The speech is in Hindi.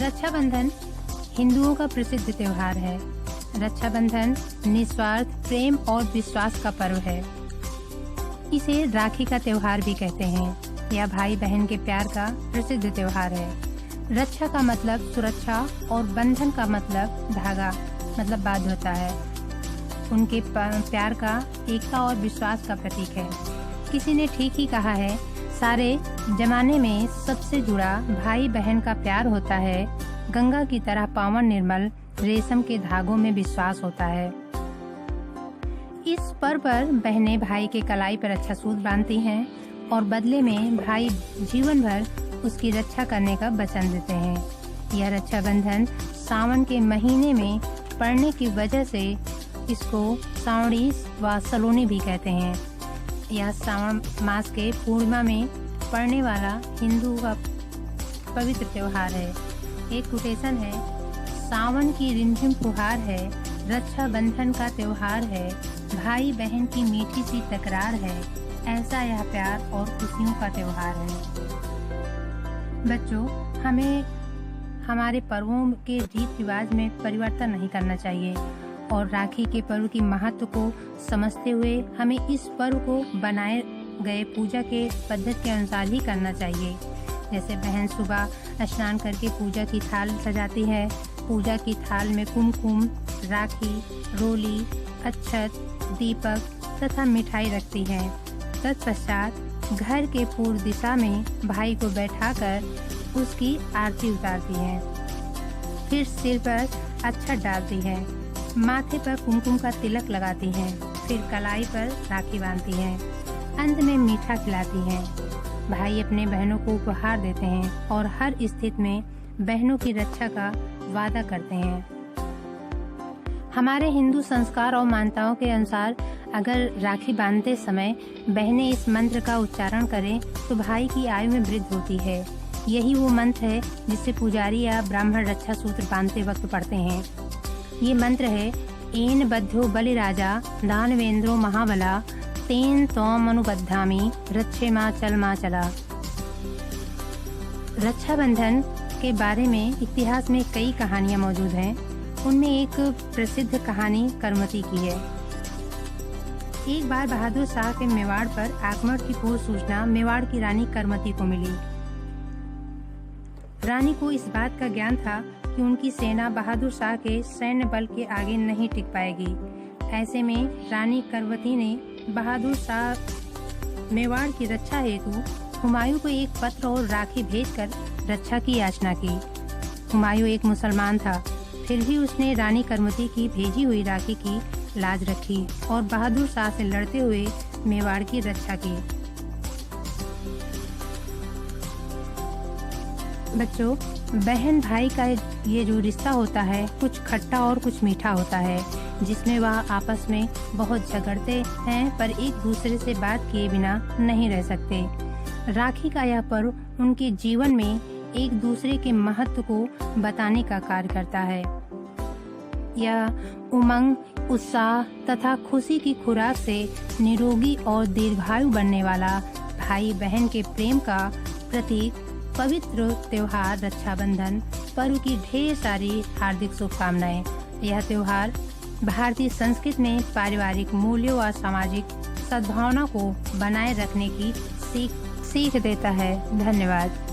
रक्षाबंधन हिंदुओं का प्रसिद्ध त्योहार है। रक्षाबंधन निस्वार्थ प्रेम और विश्वास का पर्व है। इसे राखी का त्योहार भी कहते हैं। यह भाई बहन के प्यार का प्रसिद्ध त्योहार है। रक्षा का मतलब सुरक्षा और बंधन का मतलब धागा मतलब बांध होता है। उनके प्यार का एकता और विश्वास का प्रतीक है। किसी ने ठीक ही कहा है, सारे जमाने में सबसे जुड़ा भाई बहन का प्यार होता है। गंगा की तरह पावन निर्मल रेशम के धागों में विश्वास होता है। इस पर्व पर बहनें भाई के कलाई पर अच्छा सूत बांधती हैं और बदले में भाई जीवन भर उसकी रक्षा करने का वचन देते हैं। यह रक्षाबंधन सावन के महीने में पड़ने की वजह से इसको सावणी व सलोनी भी कहते हैं। यह सावन मास के पूर्णिमा में पड़ने वाला हिंदू का पवित्र त्योहार है। एक कोटेशन है, सावन की रिमझिम फुहार है, रक्षाबंधन का त्योहार है, भाई बहन की मीठी सी तकरार है, ऐसा यह प्यार और खुशियों का त्योहार है। बच्चों, हमें हमारे पर्वों के रीत रिवाज में परिवर्तन नहीं करना चाहिए और राखी के पर्व की महत्व को समझते हुए हमें इस पर्व को बनाए गए पूजा के पद्धति के अनुसार ही करना चाहिए। जैसे बहन सुबह स्नान करके पूजा की थाल सजाती है। पूजा की थाल में कुमकुम, राखी, रोली, अक्षत, दीपक तथा मिठाई रखती है। तत्पश्चात घर के पूर्व दिशा में भाई को बैठाकर उसकी आरती उतारती है। फिर सिर पर अक्षत डालती है, माथे पर कुमकुम का तिलक लगाती है, फिर कलाई पर राखी बांधती है, अंत में मीठा खिलाती है। भाई अपने बहनों को उपहार देते हैं और हर स्थिति में बहनों की रक्षा का वादा करते हैं। हमारे हिंदू संस्कार और मान्यताओं के अनुसार अगर राखी बांधते समय बहनें इस मंत्र का उच्चारण करें तो भाई की आयु में वृद्धि होती है। यही वो मंत्र है जिसे पुजारी या ब्राह्मण रक्षा सूत्र बांधते वक्त पढ़ते हैं। ये मंत्र है, एन बद्धो बलिराजा दानवेंद्रो महाबला तेन तोम अनुबद्धामी रक्षे माँ चला। रक्षाबंधन के बारे में इतिहास में कई कहानियां मौजूद हैं। उनमें एक प्रसिद्ध कहानी करमती की है। एक बार बहादुर शाह के मेवाड़ पर आक्रमण की पूर्व सूचना मेवाड़ की रानी करमती को मिली। रानी को इस बात का ज्ञान था कि उनकी सेना बहादुर शाह के सैन्य बल के आगे नहीं टिक पाएगी। ऐसे में रानी करमती ने बहादुर शाह मेवाड़ की रक्षा हेतु हुमायूं को एक पत्र और राखी भेजकर रक्षा की याचना की। हुमायूं एक मुसलमान था, फिर भी उसने रानी करमती की भेजी हुई राखी की लाज रखी और बहादुर शाह से लड़ते हुए मेवाड़ की रक्षा की। बच्चों, बहन भाई का ये जो रिश्ता होता है कुछ खट्टा और कुछ मीठा होता है, जिसमें वह आपस में बहुत झगड़ते हैं पर एक दूसरे से बात किए बिना नहीं रह सकते। राखी का यह पर्व उनके जीवन में एक दूसरे के महत्व को बताने का कार्य करता है। यह उमंग, उत्साह तथा खुशी की खुराक से निरोगी और दीर्घायु बनने वाला भाई बहन के प्रेम का प्रतीक पवित्र त्योहार रक्षाबंधन पर्व की ढेर सारी हार्दिक शुभकामनाएं। यह त्योहार भारतीय संस्कृति में पारिवारिक मूल्यों और सामाजिक सद्भावना को बनाए रखने की सीख देता है। धन्यवाद।